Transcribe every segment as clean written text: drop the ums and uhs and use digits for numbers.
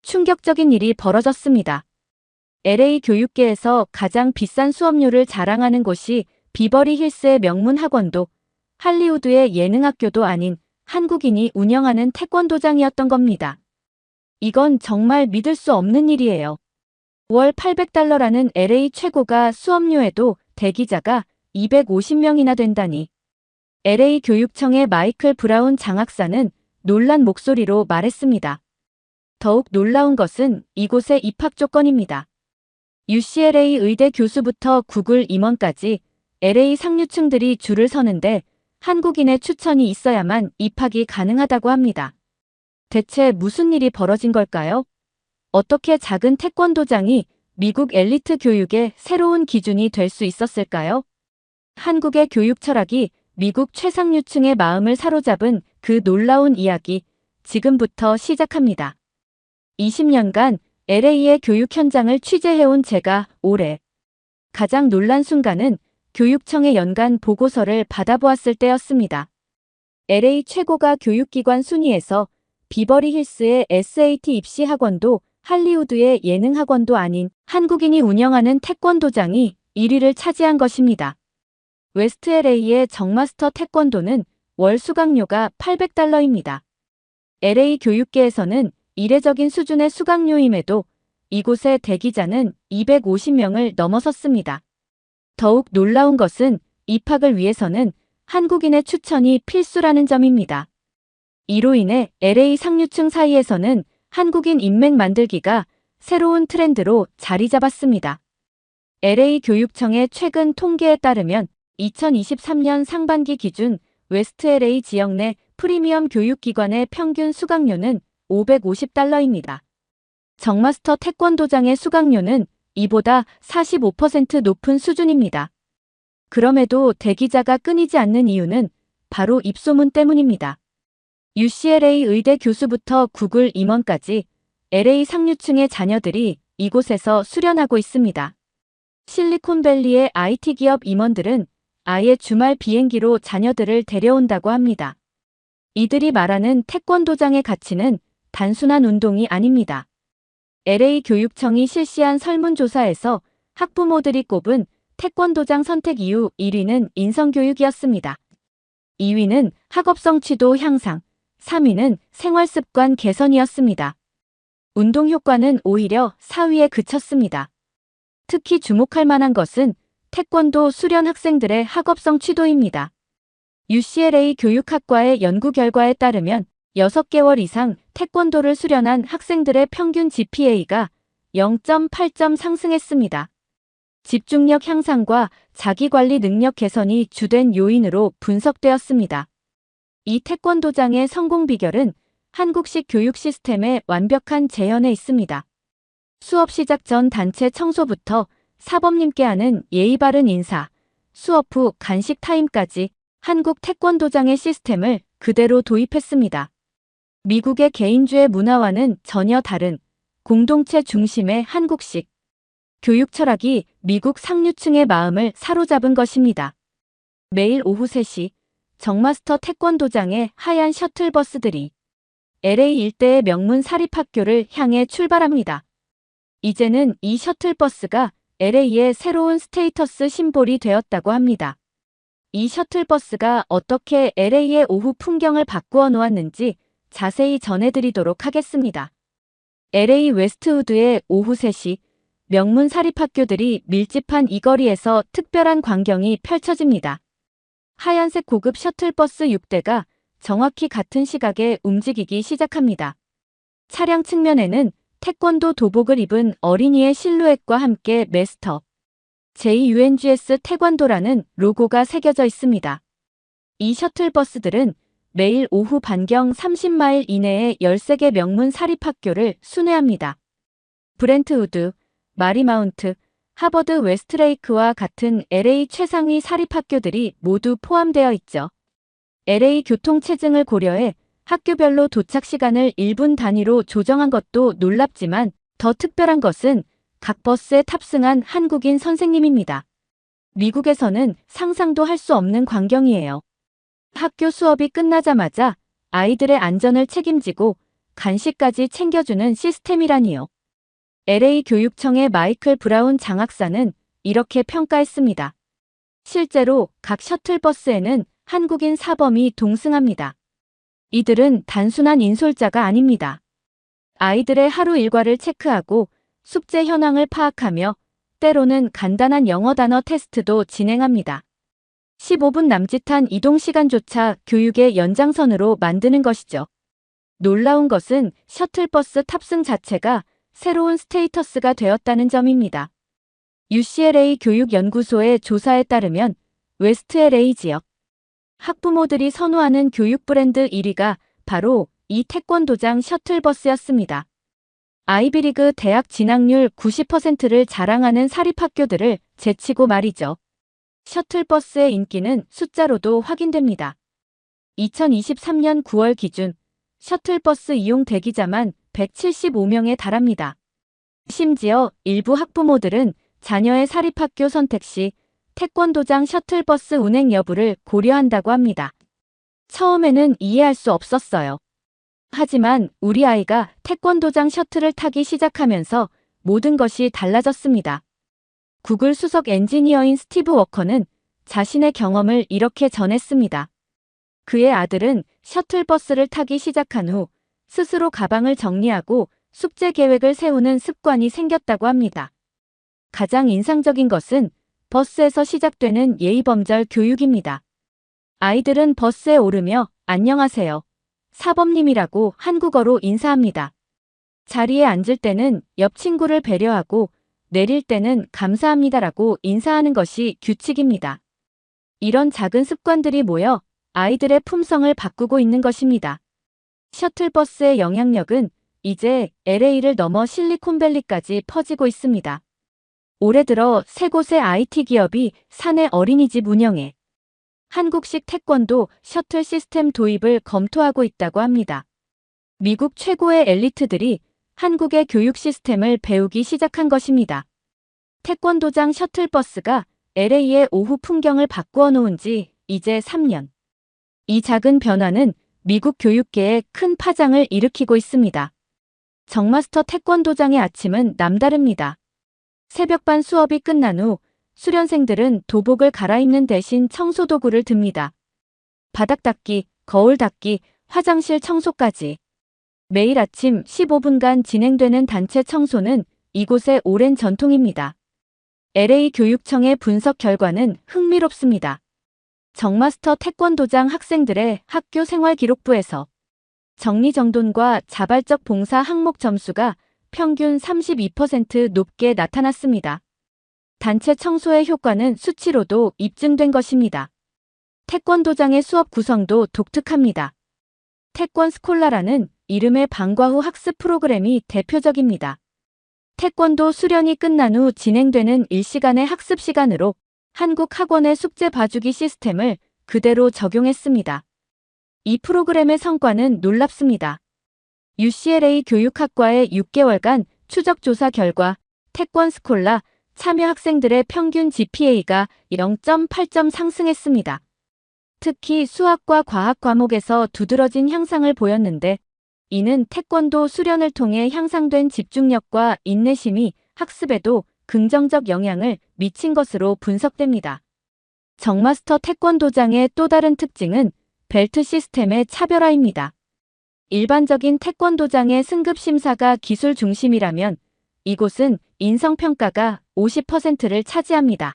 충격적인 일이 벌어졌습니다. LA 교육계에서 가장 비싼 수업료를 자랑하는 곳이 비버리 힐스의 명문 학원도 할리우드의 예능학교도 아닌 한국인이 운영하는 태권도장이었던 겁니다. 이건 정말 믿을 수 없는 일이에요. 월 $800라는 LA 최고가 수업료에도 대기자가 250명이나 된다니. LA 교육청의 마이클 브라운 장학사는 놀란 목소리로 말했습니다. 더욱 놀라운 것은 이곳의 입학 조건입니다. UCLA 의대 교수부터 구글 임원까지 LA 상류층들이 줄을 서는데 한국인의 추천이 있어야만 입학이 가능하다고 합니다. 대체 무슨 일이 벌어진 걸까요? 어떻게 작은 태권도장이 미국 엘리트 교육의 새로운 기준이 될 수 있었을까요? 한국의 교육 철학이 미국 최상류층의 마음을 사로잡은 그 놀라운 이야기, 지금부터 시작합니다. 20년간 LA의 교육 현장을 취재해온 제가 올해 가장 놀란 순간은 교육청의 연간 보고서를 받아보았을 때였습니다. LA 최고가 교육기관 순위에서 비버리 힐스의 SAT 입시 학원도 할리우드의 예능 학원도 아닌 한국인이 운영하는 태권도장이 1위를 차지한 것입니다. 웨스트 LA의 정마스터 태권도는 월 수강료가 $800입니다. LA 교육계에서는 이례적인 수준의 수강료임에도 이곳의 대기자는 250명을 넘어섰습니다. 더욱 놀라운 것은 입학을 위해서는 한국인의 추천이 필수라는 점입니다. 이로 인해 LA 상류층 사이에서는 한국인 인맥 만들기가 새로운 트렌드로 자리 잡았습니다. LA 교육청의 최근 통계에 따르면 2023년 상반기 기준 웨스트 LA 지역 내 프리미엄 교육기관의 평균 수강료는 $550입니다. 정마스터 태권도장의 수강료는 이보다 45% 높은 수준입니다. 그럼에도 대기자가 끊이지 않는 이유는 바로 입소문 때문입니다. UCLA 의대 교수부터 구글 임원까지 LA 상류층의 자녀들이 이곳에서 수련하고 있습니다. 실리콘밸리의 IT 기업 임원들은 아예 주말 비행기로 자녀들을 데려온다고 합니다. 이들이 말하는 태권도장의 가치는 단순한 운동이 아닙니다. LA 교육청이 실시한 설문조사에서 학부모들이 꼽은 태권도장 선택 이유 1위는 인성교육이었습니다. 2위는 학업성 취도 향상, 3위는 생활습관 개선이었습니다. 운동 효과는 오히려 4위에 그쳤습니다. 특히 주목할 만한 것은 태권도 수련 학생들의 학업성 취도입니다. UCLA 교육학과의 연구 결과에 따르면 6개월 이상 태권도를 수련한 학생들의 평균 GPA가 0.8점 상승했습니다. 집중력 향상과 자기관리 능력 개선이 주된 요인으로 분석되었습니다. 이 태권도장의 성공 비결은 한국식 교육 시스템의 완벽한 재현에 있습니다. 수업 시작 전 단체 청소부터 사범님께 하는 예의 바른 인사, 수업 후 간식 타임까지 한국 태권도장의 시스템을 그대로 도입했습니다. 미국의 개인주의 문화와는 전혀 다른 공동체 중심의 한국식 교육 철학이 미국 상류층의 마음을 사로잡은 것입니다. 매일 오후 3시 정마스터 태권도장의 하얀 셔틀버스들이 LA 일대의 명문 사립학교를 향해 출발합니다. 이제는 이 셔틀버스가 LA의 새로운 스테이터스 심볼이 되었다고 합니다. 이 셔틀버스가 어떻게 LA의 오후 풍경을 바꾸어 놓았는지 자세히 전해드리도록 하겠습니다. LA 웨스트우드의 오후 3시 명문 사립학교들이 밀집한 이 거리에서 특별한 광경이 펼쳐집니다. 하얀색 고급 셔틀버스 6대가 정확히 같은 시각에 움직이기 시작합니다. 차량 측면에는 태권도 도복을 입은 어린이의 실루엣과 함께 메스터 JUNGS 태권도라는 로고가 새겨져 있습니다. 이 셔틀버스들은 매일 오후 반경 30마일 이내의 13개 명문 사립학교를 순회합니다. 브렌트우드, 마리마운트, 하버드 웨스트레이크와 같은 LA 최상위 사립학교들이 모두 포함되어 있죠. LA 교통체증을 고려해 학교별로 도착 시간을 1분 단위로 조정한 것도 놀랍지만 더 특별한 것은 각 버스에 탑승한 한국인 선생님입니다. 미국에서는 상상도 할 수 없는 광경이에요. 학교 수업이 끝나자마자 아이들의 안전을 책임지고 간식까지 챙겨주는 시스템이라니요. LA 교육청의 마이클 브라운 장학사는 이렇게 평가했습니다. 실제로 각 셔틀버스에는 한국인 사범이 동승합니다. 이들은 단순한 인솔자가 아닙니다. 아이들의 하루 일과를 체크하고 숙제 현황을 파악하며 때로는 간단한 영어 단어 테스트도 진행합니다. 15분 남짓한 이동 시간조차 교육의 연장선으로 만드는 것이죠. 놀라운 것은 셔틀버스 탑승 자체가 새로운 스테이터스가 되었다는 점입니다. UCLA 교육연구소의 조사에 따르면 웨스트 LA 지역 학부모들이 선호하는 교육 브랜드 1위가 바로 이 태권도장 셔틀버스였습니다. 아이비리그 대학 진학률 90%를 자랑하는 사립학교들을 제치고 말이죠. 셔틀버스의 인기는 숫자로도 확인됩니다. 2023년 9월 기준 셔틀버스 이용 대기자만 175명에 달합니다. 심지어 일부 학부모들은 자녀의 사립학교 선택 시 태권도장 셔틀버스 운행 여부를 고려한다고 합니다. 처음에는 이해할 수 없었어요. 하지만 우리 아이가 태권도장 셔틀을 타기 시작하면서 모든 것이 달라졌습니다. 구글 수석 엔지니어인 스티브 워커는 자신의 경험을 이렇게 전했습니다. 그의 아들은 셔틀버스를 타기 시작한 후 스스로 가방을 정리하고 숙제 계획을 세우는 습관이 생겼다고 합니다. 가장 인상적인 것은 버스에서 시작되는 예의범절 교육입니다. 아이들은 버스에 오르며 안녕하세요. 사범님이라고 한국어로 인사합니다. 자리에 앉을 때는 옆 친구를 배려하고 내릴 때는 감사합니다라고 인사하는 것이 규칙입니다. 이런 작은 습관들이 모여 아이들의 품성을 바꾸고 있는 것입니다. 셔틀버스의 영향력은 이제 LA를 넘어 실리콘밸리까지 퍼지고 있습니다. 올해 들어 세 곳의 IT 기업이 사내 어린이집 운영에 한국식 태권도 셔틀 시스템 도입을 검토하고 있다고 합니다. 미국 최고의 엘리트들이 한국의 교육 시스템을 배우기 시작한 것입니다. 태권도장 셔틀버스가 LA의 오후 풍경을 바꾸어 놓은 지 이제 3년. 이 작은 변화는 미국 교육계에 큰 파장을 일으키고 있습니다. 정마스터 태권도장의 아침은 남다릅니다. 새벽반 수업이 끝난 후 수련생들은 도복을 갈아입는 대신 청소도구를 듭니다. 바닥 닦기, 거울 닦기, 화장실 청소까지. 매일 아침 15분간 진행되는 단체 청소는 이곳의 오랜 전통입니다. LA 교육청의 분석 결과는 흥미롭습니다. 정마스터 태권도장 학생들의 학교 생활 기록부에서 정리정돈과 자발적 봉사 항목 점수가 평균 32% 높게 나타났습니다. 단체 청소의 효과는 수치로도 입증된 것입니다. 태권도장의 수업 구성도 독특합니다. 태권 스콜라라는 이름의 방과 후 학습 프로그램이 대표적입니다. 태권도 수련이 끝난 후 진행되는 일시간의 학습 시간으로 한국 학원의 숙제 봐주기 시스템을 그대로 적용했습니다. 이 프로그램의 성과는 놀랍습니다. UCLA 교육학과의 6개월간 추적조사 결과 태권 스콜라 참여 학생들의 평균 GPA가 0.8점 상승했습니다. 특히 수학과 과학 과목에서 두드러진 향상을 보였는데 이는 태권도 수련을 통해 향상된 집중력과 인내심이 학습에도 긍정적 영향을 미친 것으로 분석됩니다. 정마스터 태권도장의 또 다른 특징은 벨트 시스템의 차별화입니다. 일반적인 태권도장의 승급 심사가 기술 중심이라면 이곳은 인성평가가 50%를 차지합니다.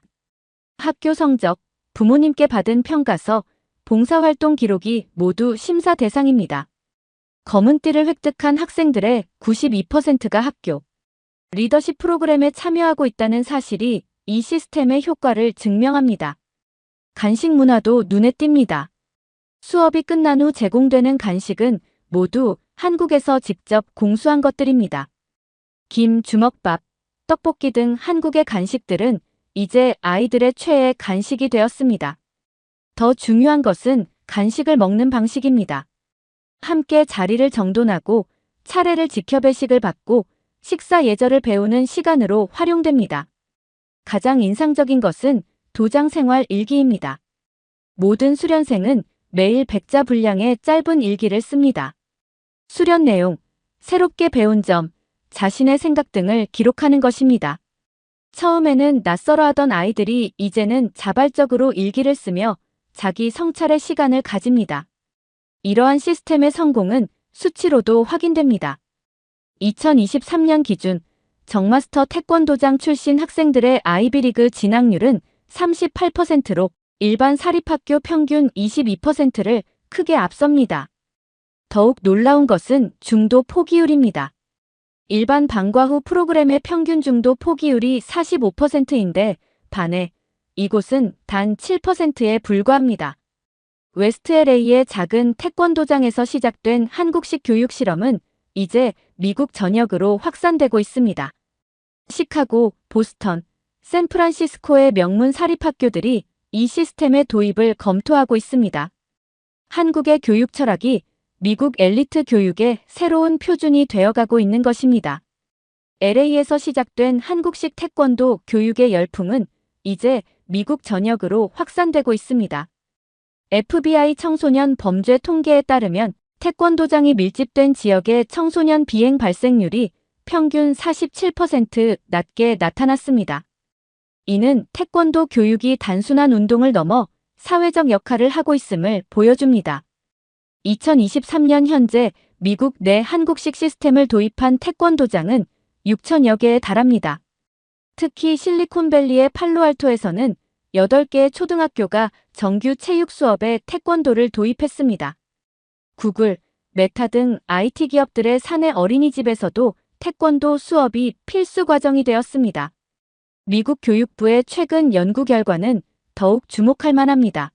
학교 성적, 부모님께 받은 평가서, 봉사활동 기록이 모두 심사 대상입니다. 검은띠를 획득한 학생들의 92%가 학교 리더십 프로그램에 참여하고 있다는 사실이 이 시스템의 효과를 증명합니다. 간식 문화도 눈에 띕니다. 수업이 끝난 후 제공되는 간식은 모두 한국에서 직접 공수한 것들입니다. 김, 주먹밥, 떡볶이 등 한국의 간식들은 이제 아이들의 최애 간식이 되었습니다. 더 중요한 것은 간식을 먹는 방식입니다. 함께 자리를 정돈하고 차례를 지켜 배식을 받고 식사 예절을 배우는 시간으로 활용됩니다. 가장 인상적인 것은 도장 생활 일기입니다. 모든 수련생은 매일 100자 분량의 짧은 일기를 씁니다. 수련 내용, 새롭게 배운 점, 자신의 생각 등을 기록하는 것입니다. 처음에는 낯설어 하던 아이들이 이제는 자발적으로 일기를 쓰며 자기 성찰의 시간을 가집니다. 이러한 시스템의 성공은 수치로도 확인됩니다. 2023년 기준 정마스터 태권도장 출신 학생들의 아이비리그 진학률은 38%로 일반 사립학교 평균 22%를 크게 앞섭니다. 더욱 놀라운 것은 중도 포기율입니다. 일반 방과 후 프로그램의 평균 중도 포기율이 45%인데 반해 이곳은 단 7%에 불과합니다. 웨스트 LA의 작은 태권도장에서 시작된 한국식 교육 실험은 이제 미국 전역으로 확산되고 있습니다. 시카고, 보스턴, 샌프란시스코의 명문 사립학교들이 이 시스템의 도입을 검토하고 있습니다. 한국의 교육 철학이 미국 엘리트 교육의 새로운 표준이 되어가고 있는 것입니다. LA에서 시작된 한국식 태권도 교육의 열풍은 이제 미국 전역으로 확산되고 있습니다. FBI 청소년 범죄 통계에 따르면 태권도장이 밀집된 지역의 청소년 비행 발생률이 평균 47% 낮게 나타났습니다. 이는 태권도 교육이 단순한 운동을 넘어 사회적 역할을 하고 있음을 보여줍니다. 2023년 현재 미국 내 한국식 시스템을 도입한 태권도장은 6천여 개에 달합니다. 특히 실리콘밸리의 팔로알토에서는 8개의 초등학교가 정규 체육 수업에 태권도를 도입했습니다. 구글, 메타 등 IT 기업들의 사내 어린이집에서도 태권도 수업이 필수 과정이 되었습니다. 미국 교육부의 최근 연구 결과는 더욱 주목할 만합니다.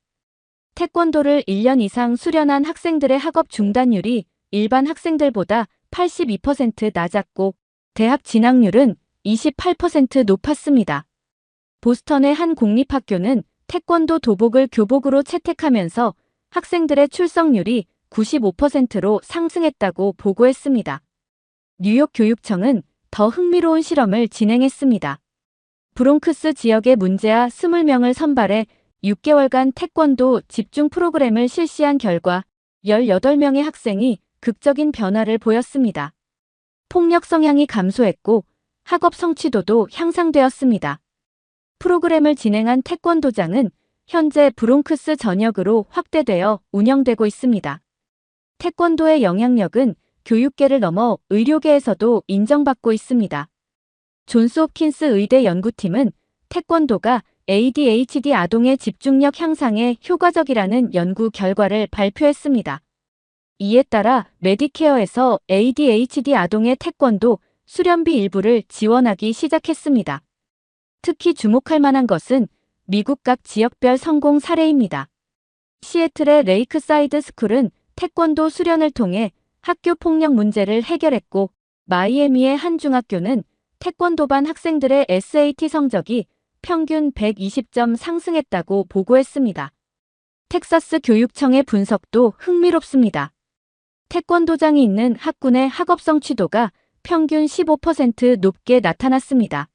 태권도를 1년 이상 수련한 학생들의 학업 중단율이 일반 학생들보다 82% 낮았고 대학 진학률은 28% 높았습니다. 보스턴의 한 공립학교는 태권도 도복을 교복으로 채택하면서 학생들의 출석률이 95%로 상승했다고 보고했습니다. 뉴욕 교육청은 더 흥미로운 실험을 진행했습니다. 브롱크스 지역의 문제아 20명을 선발해 6개월간 태권도 집중 프로그램을 실시한 결과 18명의 학생이 극적인 변화를 보였습니다. 폭력 성향이 감소했고 학업 성취도도 향상되었습니다. 프로그램을 진행한 태권도장은 현재 브롱크스 전역으로 확대되어 운영되고 있습니다. 태권도의 영향력은 교육계를 넘어 의료계에서도 인정받고 있습니다. 존스 홉킨스 의대 연구팀은 태권도가 ADHD 아동의 집중력 향상에 효과적이라는 연구 결과를 발표했습니다. 이에 따라 메디케어에서 ADHD 아동의 태권도 수련비 일부를 지원하기 시작했습니다. 특히 주목할 만한 것은 미국 각 지역별 성공 사례입니다. 시애틀의 레이크사이드 스쿨은 태권도 수련을 통해 학교 폭력 문제를 해결했고 마이애미의 한 중학교는 태권도반 학생들의 SAT 성적이 평균 120점 상승했다고 보고했습니다. 텍사스 교육청의 분석도 흥미롭습니다. 태권도장이 있는 학군의 학업 성취도가 평균 15% 높게 나타났습니다.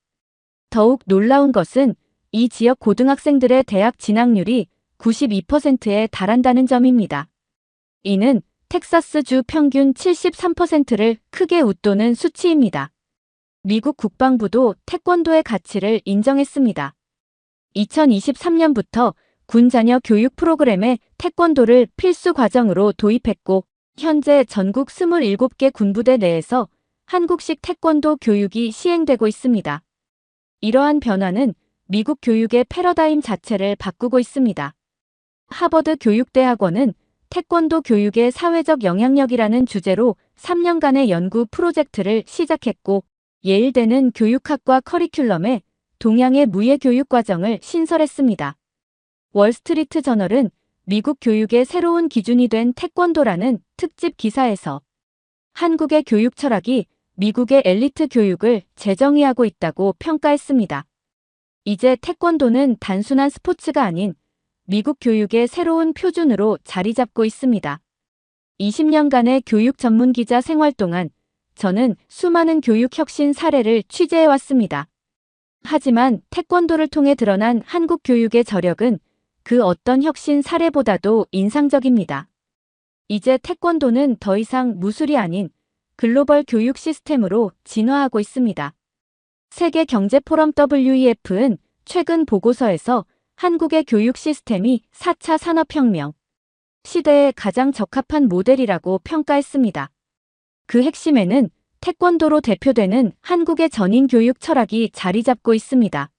더욱 놀라운 것은 이 지역 고등학생들의 대학 진학률이 92%에 달한다는 점입니다. 이는 텍사스주 평균 73%를 크게 웃도는 수치입니다. 미국 국방부도 태권도의 가치를 인정했습니다. 2023년부터 군 자녀 교육 프로그램에 태권도를 필수 과정으로 도입했고 현재 전국 27개 군부대 내에서 한국식 태권도 교육이 시행되고 있습니다. 이러한 변화는 미국 교육의 패러다임 자체를 바꾸고 있습니다. 하버드 교육대학원은 태권도 교육의 사회적 영향력이라는 주제로 3년간의 연구 프로젝트를 시작했고 예일대는 교육학과 커리큘럼에 동양의 무예 교육 과정을 신설했습니다. 월스트리트 저널은 미국 교육의 새로운 기준이 된 태권도라는 특집 기사에서 한국의 교육 철학이 미국의 엘리트 교육을 재정의하고 있다고 평가했습니다. 이제 태권도는 단순한 스포츠가 아닌 미국 교육의 새로운 표준으로 자리 잡고 있습니다. 20년간의 교육 전문 기자 생활 동안 저는 수많은 교육 혁신 사례를 취재해왔습니다. 하지만 태권도를 통해 드러난 한국 교육의 저력은 그 어떤 혁신 사례보다도 인상적입니다. 이제 태권도는 더 이상 무술이 아닌 글로벌 교육 시스템으로 진화하고 있습니다. 세계경제포럼 WEF는 최근 보고서에서 한국의 교육 시스템이 4차 산업혁명 시대에 가장 적합한 모델이라고 평가했습니다. 그 핵심에는 태권도로 대표되는 한국의 전인 교육 철학이 자리 잡고 있습니다.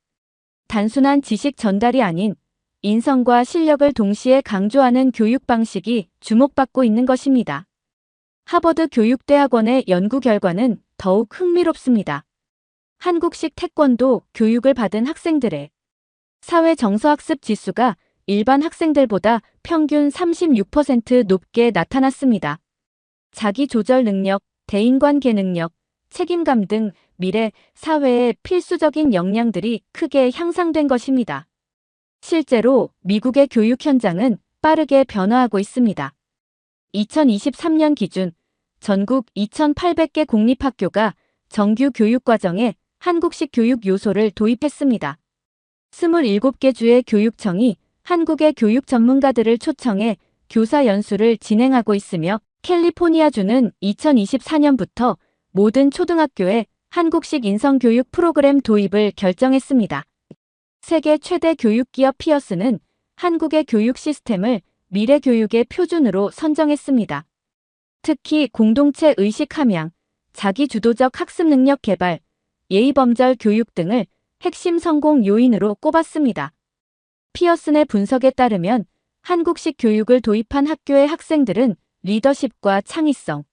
단순한 지식 전달이 아닌 인성과 실력을 동시에 강조하는 교육 방식이 주목받고 있는 것입니다. 하버드 교육대학원의 연구 결과는 더욱 흥미롭습니다. 한국식 태권도 교육을 받은 학생들의 사회 정서학습 지수가 일반 학생들보다 평균 36% 높게 나타났습니다. 자기 조절 능력, 대인관계 능력, 책임감 등 미래 사회의 필수적인 역량들이 크게 향상된 것입니다. 실제로 미국의 교육 현장은 빠르게 변화하고 있습니다. 2023년 기준 전국 2,800개 공립학교가 정규 교육과정에 한국식 교육 요소를 도입했습니다. 27개 주의 교육청이 한국의 교육 전문가들을 초청해 교사 연수를 진행하고 있으며 캘리포니아주는 2024년부터 모든 초등학교에 한국식 인성교육 프로그램 도입을 결정했습니다. 세계 최대 교육기업 피어스는 한국의 교육 시스템을 미래 교육의 표준으로 선정했습니다. 특히 공동체 의식 함양, 자기주도적 학습 능력 개발, 예의범절 교육 등을 핵심 성공 요인으로 꼽았습니다. 피어슨의 분석에 따르면 한국식 교육을 도입한 학교의 학생들은 리더십과 창의성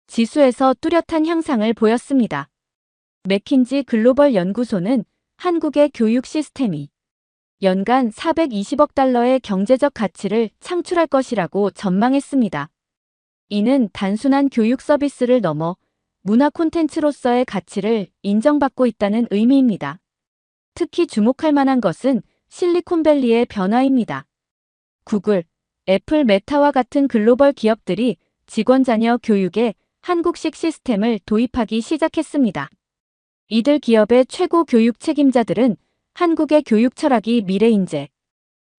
지수에서 뚜렷한 향상을 보였습니다. 맥킨지 글로벌 연구소는 한국의 교육 시스템이 연간 420억 달러의 경제적 가치를 창출할 것이라고 전망했습니다. 이는 단순한 교육 서비스를 넘어 문화 콘텐츠로서의 가치를 인정받고 있다는 의미입니다. 특히 주목할 만한 것은 실리콘밸리의 변화입니다. 구글, 애플, 메타와 같은 글로벌 기업들이 직원 자녀 교육에 한국식 시스템을 도입하기 시작했습니다. 이들 기업의 최고 교육 책임자들은 한국의 교육 철학이 미래 인재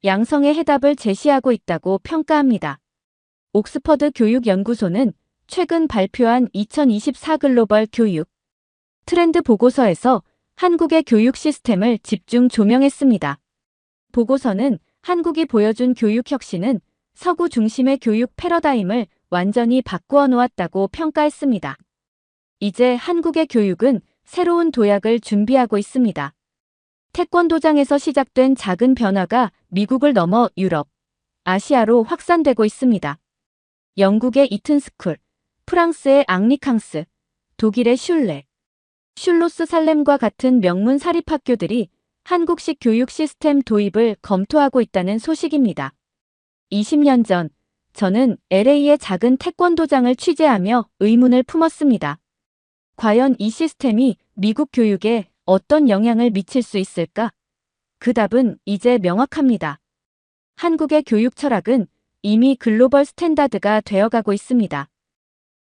양성의 해답을 제시하고 있다고 평가합니다. 옥스퍼드 교육연구소는 최근 발표한 2024 글로벌 교육 트렌드 보고서에서 한국의 교육 시스템을 집중 조명했습니다. 보고서는 한국이 보여준 교육 혁신은 서구 중심의 교육 패러다임을 완전히 바꾸어 놓았다고 평가했습니다. 이제 한국의 교육은 새로운 도약을 준비하고 있습니다. 태권도장에서 시작된 작은 변화가 미국을 넘어 유럽, 아시아로 확산되고 있습니다. 영국의 이튼스쿨, 프랑스의 앙리캉스, 독일의 슐로스 살렘과 같은 명문 사립학교들이 한국식 교육 시스템 도입을 검토하고 있다는 소식입니다. 20년 전 저는 LA의 작은 태권도장을 취재하며 의문을 품었습니다. 과연 이 시스템이 미국 교육에 어떤 영향을 미칠 수 있을까? 그 답은 이제 명확합니다. 한국의 교육 철학은 이미 글로벌 스탠다드가 되어가고 있습니다.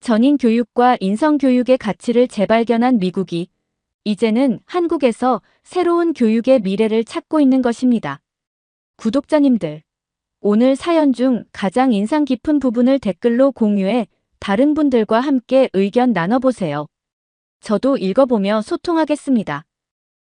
전인 교육과 인성 교육의 가치를 재발견한 미국이 이제는 한국에서 새로운 교육의 미래를 찾고 있는 것입니다. 구독자님들, 오늘 사연 중 가장 인상 깊은 부분을 댓글로 공유해 다른 분들과 함께 의견 나눠보세요. 저도 읽어보며 소통하겠습니다.